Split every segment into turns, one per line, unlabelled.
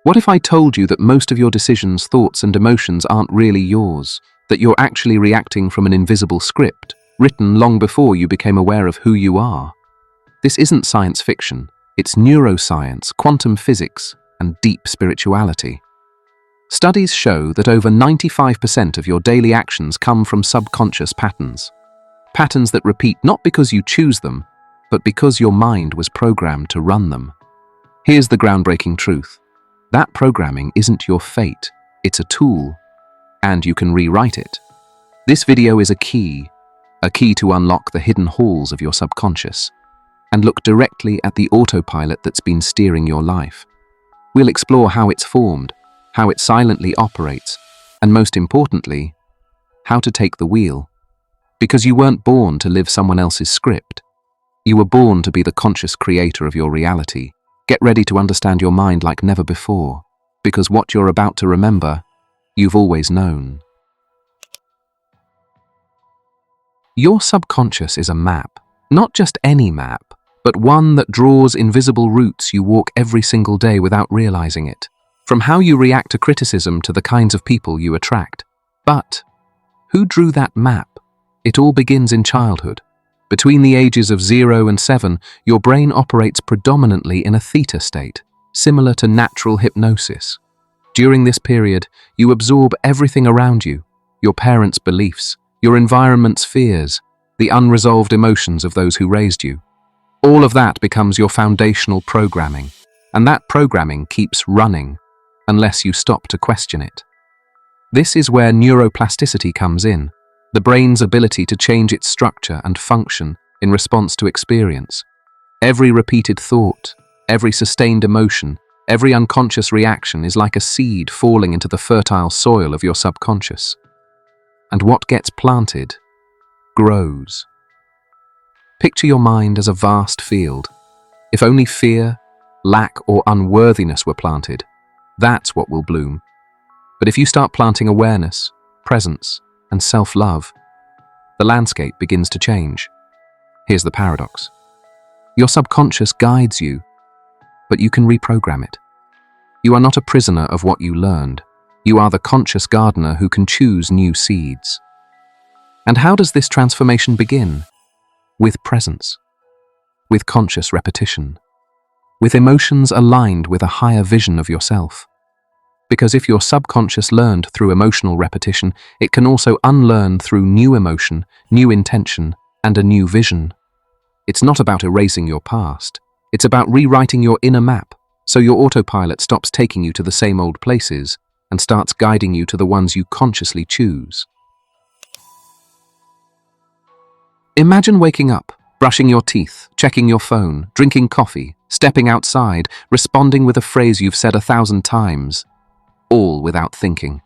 What if I told you that most of your decisions, thoughts, and emotions aren't really yours, that you're actually reacting from an invisible script, written long before you became aware of who you are? This isn't science fiction. It's neuroscience, quantum physics, and deep spirituality. Studies show that over 95% of your daily actions come from subconscious patterns. Patterns that repeat not because you choose them, but because your mind was programmed to run them. Here's the groundbreaking truth. That programming isn't your fate, it's a tool, and you can rewrite it. This video is a key to unlock the hidden halls of your subconscious, and look directly at the autopilot that's been steering your life. We'll explore how it's formed, how it silently operates, and most importantly, how to take the wheel. Because you weren't born to live someone else's script. You were born to be the conscious creator of your reality. Get ready to understand your mind like never before, because what you're about to remember, you've always known. Your subconscious is a map, not just any map, but one that draws invisible routes you walk every single day without realizing it, from how you react to criticism to the kinds of people you attract. But who drew that map? It all begins in childhood. Between the ages of 0 and 7, your brain operates predominantly in a theta state, similar to natural hypnosis. During this period, you absorb everything around you, your parents' beliefs, your environment's fears, the unresolved emotions of those who raised you. All of that becomes your foundational programming, and that programming keeps running unless you stop to question it. This is where neuroplasticity comes in, the brain's ability to change its structure and function in response to experience. Every repeated thought, every sustained emotion, every unconscious reaction is like a seed falling into the fertile soil of your subconscious. And what gets planted grows. Picture your mind as a vast field. If only fear, lack, or unworthiness were planted, that's what will bloom. But if you start planting awareness, presence, and self-love, the landscape begins to change. Here's the paradox. Your subconscious guides you, but you can reprogram it. You are not a prisoner of what you learned. You are the conscious gardener who can choose new seeds. And how does this transformation begin? With presence, with conscious repetition, with emotions aligned with a higher vision of yourself. Because if your subconscious learned through emotional repetition, it can also unlearn through new emotion, new intention, and a new vision. It's not about erasing your past. It's about rewriting your inner map, so your autopilot stops taking you to the same old places and starts guiding you to the ones you consciously choose. Imagine waking up, brushing your teeth, checking your phone, drinking coffee, stepping outside, responding with a phrase you've said 1,000 times, all without thinking.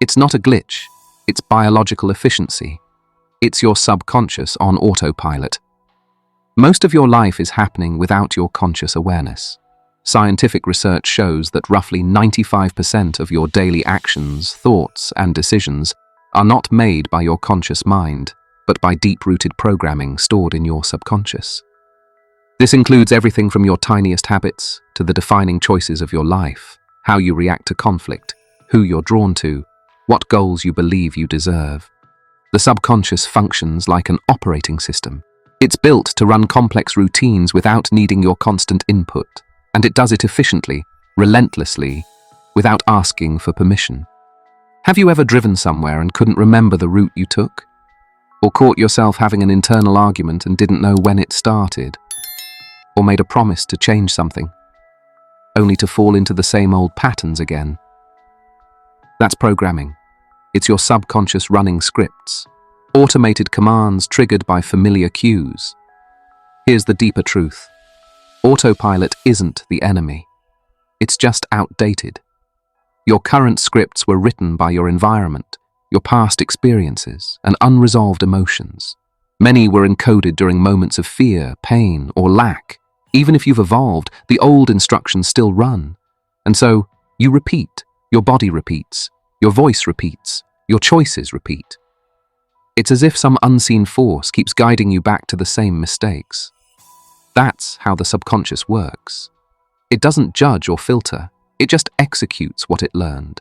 It's not a glitch, it's biological efficiency. It's your subconscious on autopilot. Most of your life is happening without your conscious awareness. Scientific research shows that roughly 95% of your daily actions, thoughts, and decisions are not made by your conscious mind, but by deep-rooted programming stored in your subconscious. This includes everything from your tiniest habits to the defining choices of your life, how you react to conflict, who you're drawn to, what goals you believe you deserve. The subconscious functions like an operating system. It's built to run complex routines without needing your constant input, and it does it efficiently, relentlessly, without asking for permission. Have you ever driven somewhere and couldn't remember the route you took? Or caught yourself having an internal argument and didn't know when it started? Or made a promise to change something, only to fall into the same old patterns again? That's programming. It's your subconscious running scripts, automated commands triggered by familiar cues. Here's the deeper truth. Autopilot isn't the enemy. It's just outdated. Your current scripts were written by your environment, your past experiences, and unresolved emotions. Many were encoded during moments of fear, pain, or lack. Even if you've evolved, the old instructions still run. And so, you repeat, your body repeats, your voice repeats, your choices repeat. It's as if some unseen force keeps guiding you back to the same mistakes. That's how the subconscious works. It doesn't judge or filter, It just executes what it learned.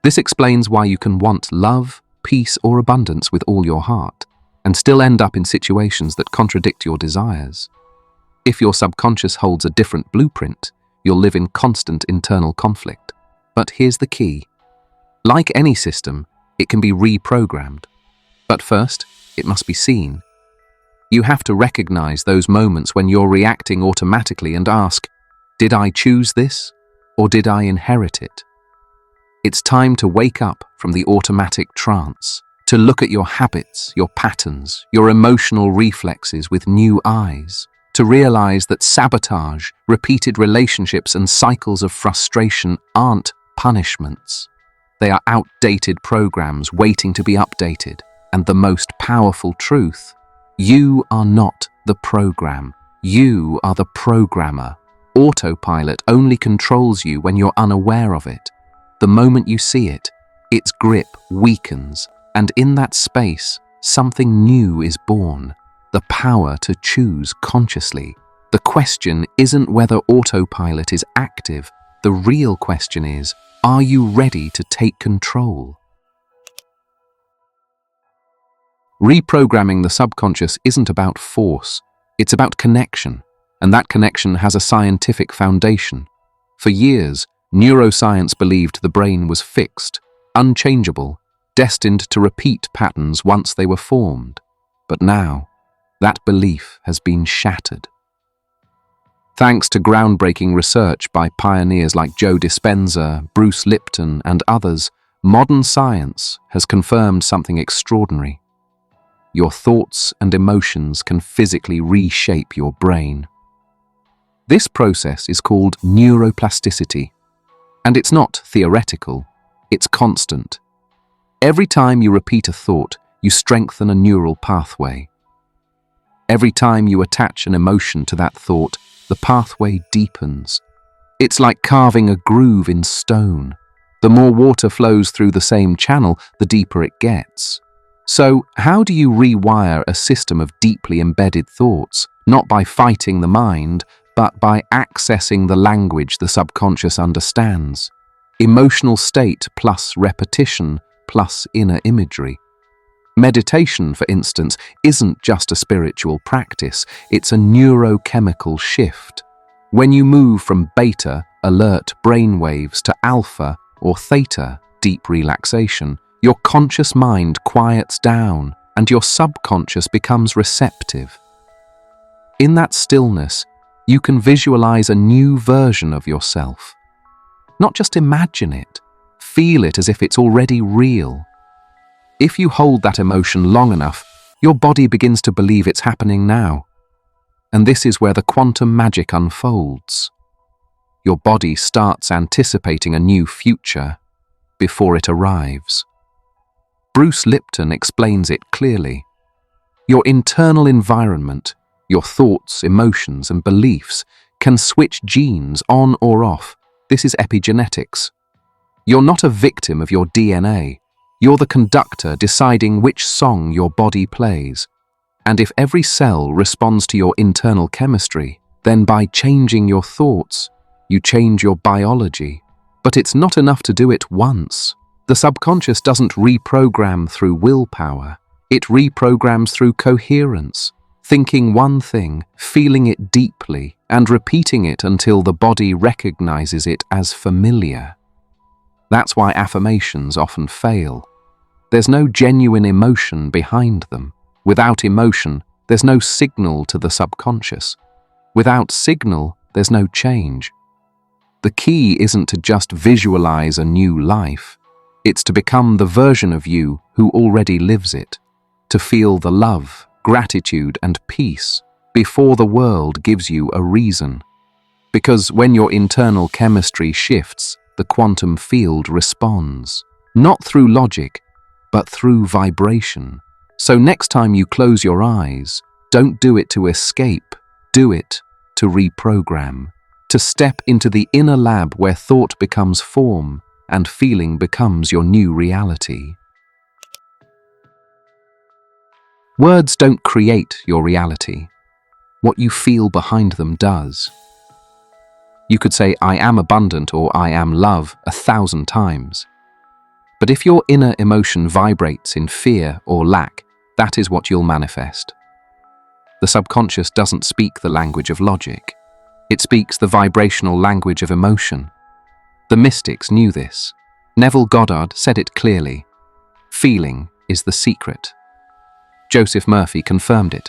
This explains why you can want love, peace, or abundance with all your heart, and still end up in situations that contradict your desires. If your subconscious holds a different blueprint, you'll live in constant internal conflict. But here's the key. Like any system, it can be reprogrammed. But first, it must be seen. You have to recognize those moments when you're reacting automatically and ask, did I choose this, or did I inherit it? It's time to wake up from the automatic trance, to look at your habits, your patterns, your emotional reflexes with new eyes, to realize that sabotage, repeated relationships, and cycles of frustration aren't punishments. They are outdated programs waiting to be updated. And the most powerful truth, you are not the program. You are the programmer. Autopilot only controls you when you're unaware of it. The moment you see it, its grip weakens, and in that space, something new is born. The power to choose consciously. The question isn't whether autopilot is active. The real question is, are you ready to take control? Reprogramming the subconscious isn't about force, it's about connection, and that connection has a scientific foundation. For years, neuroscience believed the brain was fixed, unchangeable, destined to repeat patterns once they were formed. But now, that belief has been shattered. Thanks to groundbreaking research by pioneers like Joe Dispenza, Bruce Lipton, and others, modern science has confirmed something extraordinary. Your thoughts and emotions can physically reshape your brain. This process is called neuroplasticity, and it's not theoretical, it's constant. Every time you repeat a thought, you strengthen a neural pathway. Every time you attach an emotion to that thought, the pathway deepens. It's like carving a groove in stone. The more water flows through the same channel, the deeper it gets. So, how do you rewire a system of deeply embedded thoughts? Not by fighting the mind, but by accessing the language the subconscious understands. Emotional state plus repetition plus inner imagery. Meditation, for instance, isn't just a spiritual practice, it's a neurochemical shift. When you move from beta, alert brainwaves, to alpha or theta, deep relaxation, your conscious mind quiets down and your subconscious becomes receptive. In that stillness, you can visualize a new version of yourself. Not just imagine it, feel it as if it's already real. If you hold that emotion long enough, your body begins to believe it's happening now. And this is where the quantum magic unfolds. Your body starts anticipating a new future before it arrives. Bruce Lipton explains it clearly. Your internal environment, your thoughts, emotions, and beliefs can switch genes on or off. This is epigenetics. You're not a victim of your DNA. You're the conductor deciding which song your body plays. And if every cell responds to your internal chemistry, then by changing your thoughts, you change your biology. But it's not enough to do it once. The subconscious doesn't reprogram through willpower. It reprograms through coherence, thinking one thing, feeling it deeply, and repeating it until the body recognizes it as familiar. That's why affirmations often fail. There's no genuine emotion behind them. Without emotion, there's no signal to the subconscious. Without signal, there's no change. The key isn't to just visualize a new life. It's to become the version of you who already lives it. To feel the love, gratitude, and peace before the world gives you a reason. Because when your internal chemistry shifts, the quantum field responds. Not through logic, but through vibration. So next time you close your eyes, don't do it to escape, do it to reprogram. To step into the inner lab where thought becomes form and feeling becomes your new reality. Words don't create your reality. What you feel behind them does. You could say, I am abundant or I am love 1,000 times. But if your inner emotion vibrates in fear or lack, that is what you'll manifest. The subconscious doesn't speak the language of logic. It speaks the vibrational language of emotion. The mystics knew this. Neville Goddard said it clearly. Feeling is the secret. Joseph Murphy confirmed it.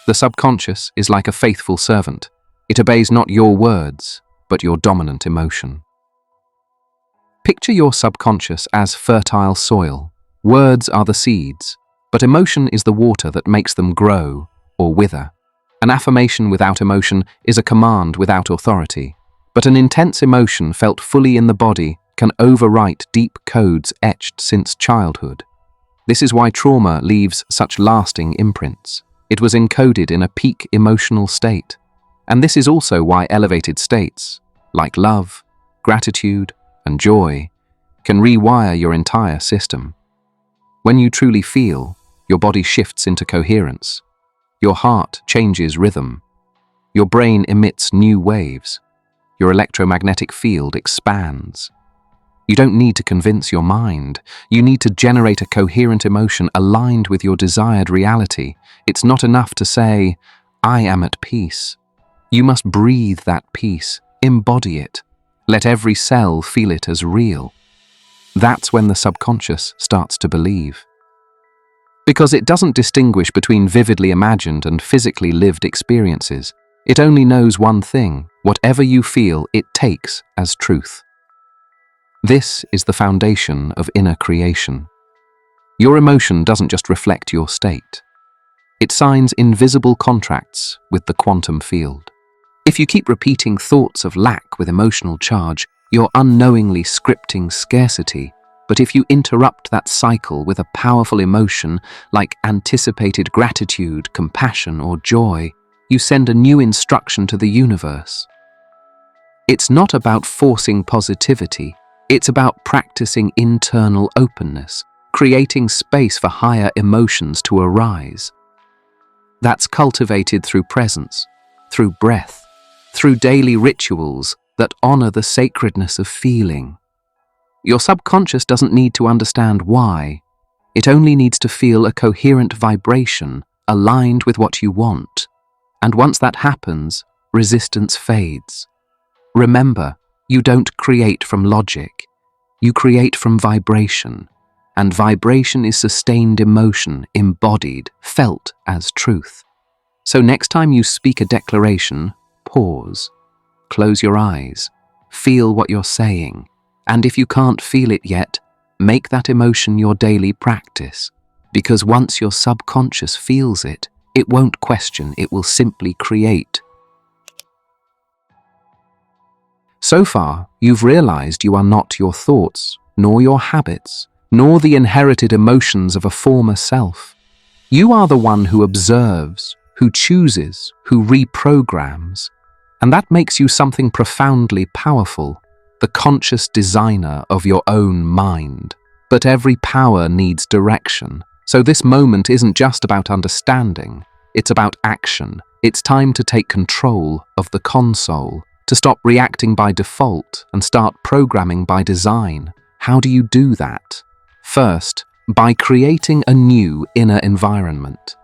The subconscious is like a faithful servant. It obeys not your words, but your dominant emotion. Picture your subconscious as fertile soil. Words are the seeds, but emotion is the water that makes them grow or wither. An affirmation without emotion is a command without authority, but an intense emotion felt fully in the body can overwrite deep codes etched since childhood. This is why trauma leaves such lasting imprints. It was encoded in a peak emotional state. And this is also why elevated states, like love, gratitude, and joy, can rewire your entire system. When you truly feel, your body shifts into coherence. Your heart changes rhythm. Your brain emits new waves. Your electromagnetic field expands. You don't need to convince your mind. You need to generate a coherent emotion aligned with your desired reality. It's not enough to say, I am at peace. You must breathe that peace, embody it. Let every cell feel it as real. That's when the subconscious starts to believe. Because it doesn't distinguish between vividly imagined and physically lived experiences. It only knows one thing: whatever you feel, it takes as truth. This is the foundation of inner creation. Your emotion doesn't just reflect your state. It signs invisible contracts with the quantum field. If you keep repeating thoughts of lack with emotional charge, you're unknowingly scripting scarcity. But if you interrupt that cycle with a powerful emotion like anticipated gratitude, compassion, or joy, you send a new instruction to the universe. It's not about forcing positivity. It's about practicing internal openness, creating space for higher emotions to arise. That's cultivated through presence, through breath, through daily rituals that honor the sacredness of feeling. Your subconscious doesn't need to understand why. It only needs to feel a coherent vibration aligned with what you want. And once that happens, resistance fades. Remember, you don't create from logic. You create from vibration. And vibration is sustained emotion, embodied, felt as truth. So next time you speak a declaration, pause. Close your eyes. Feel what you're saying. And if you can't feel it yet, make that emotion your daily practice. Because once your subconscious feels it, it won't question, it will simply create. So far, you've realized you are not your thoughts, nor your habits, nor the inherited emotions of a former self. You are the one who observes, who chooses, who reprograms. And that makes you something profoundly powerful, the conscious designer of your own mind. But every power needs direction. So this moment isn't just about understanding, it's about action. It's time to take control of the console, to stop reacting by default and start programming by design. How do you do that? First, by creating a new inner environment.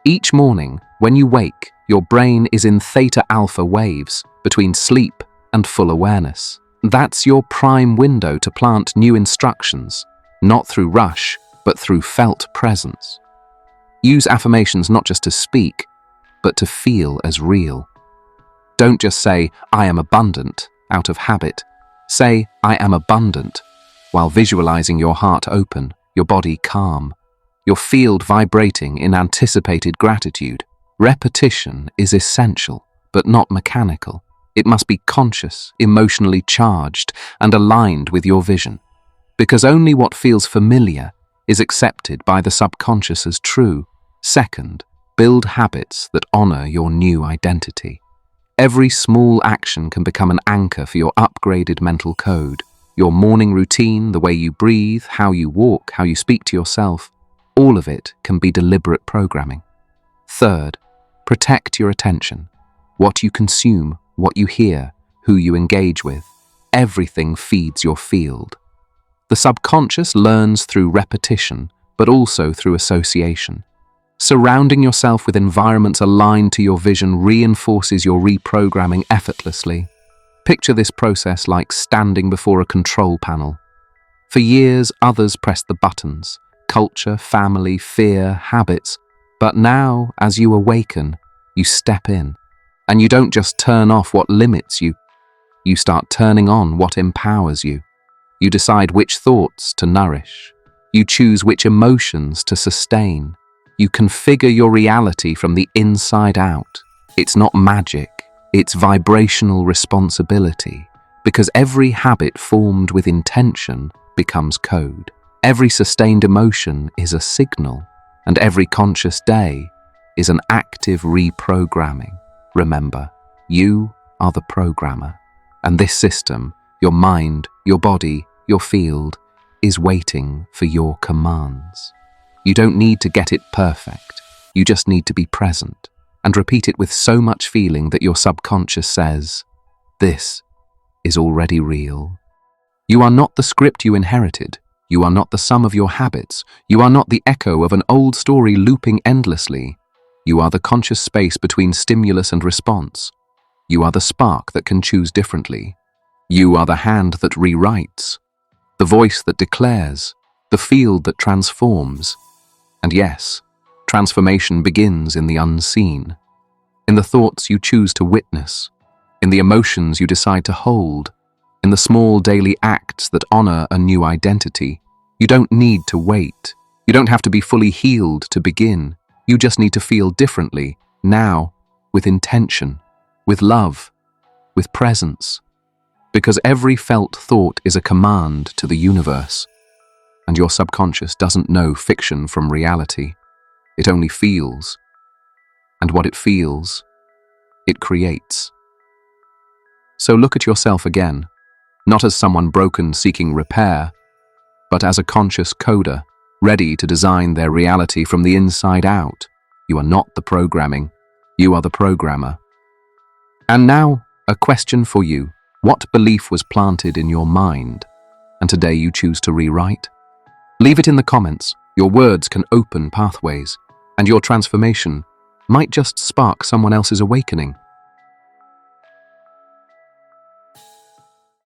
Each morning, when you wake, your brain is in theta alpha waves between sleep and full awareness. That's your prime window to plant new instructions, not through rush, but through felt presence. Use affirmations not just to speak, but to feel as real. Don't just say, I am abundant, out of habit. Say, I am abundant, while visualizing your heart open, your body calm, your field vibrating in anticipated gratitude. Repetition is essential, but not mechanical. It must be conscious, emotionally charged, and aligned with your vision. Because only what feels familiar is accepted by the subconscious as true. Second, build habits that honor your new identity. Every small action can become an anchor for your upgraded mental code. Your morning routine, the way you breathe, how you walk, how you speak to yourself, all of it can be deliberate programming. Third, protect your attention. What you consume, what you hear, who you engage with. Everything feeds your field. The subconscious learns through repetition, but also through association. Surrounding yourself with environments aligned to your vision reinforces your reprogramming effortlessly. Picture this process like standing before a control panel. For years, others pressed the buttons: culture, family, fear, habits. But now, as you awaken, you step in. And you don't just turn off what limits you. You start turning on what empowers you. You decide which thoughts to nourish. You choose which emotions to sustain. You configure your reality from the inside out. It's not magic, it's vibrational responsibility. Because every habit formed with intention becomes code. Every sustained emotion is a signal, and every conscious day is an active reprogramming. Remember, you are the programmer, and this system, your mind, your body, your field, is waiting for your commands. You don't need to get it perfect, you just need to be present, and repeat it with so much feeling that your subconscious says, "This is already real." You are not the script you inherited. You are not the sum of your habits. You are not the echo of an old story looping endlessly. You are the conscious space between stimulus and response. You are the spark that can choose differently. You are the hand that rewrites, the voice that declares, the field that transforms. And yes, transformation begins in the unseen, in the thoughts you choose to witness, in the emotions you decide to hold, in the small daily acts that honor a new identity. You don't need to wait. You don't have to be fully healed to begin. You just need to feel differently, now, with intention, with love, with presence. Because every felt thought is a command to the universe. And your subconscious doesn't know fiction from reality. It only feels. And what it feels, it creates. So look at yourself again, not as someone broken seeking repair, but as a conscious coder, ready to design their reality from the inside out. You are not the programming, you are the programmer. And now, a question for you. What belief was planted in your mind, and today you choose to rewrite? Leave it in the comments. Your words can open pathways, and your transformation might just spark someone else's awakening.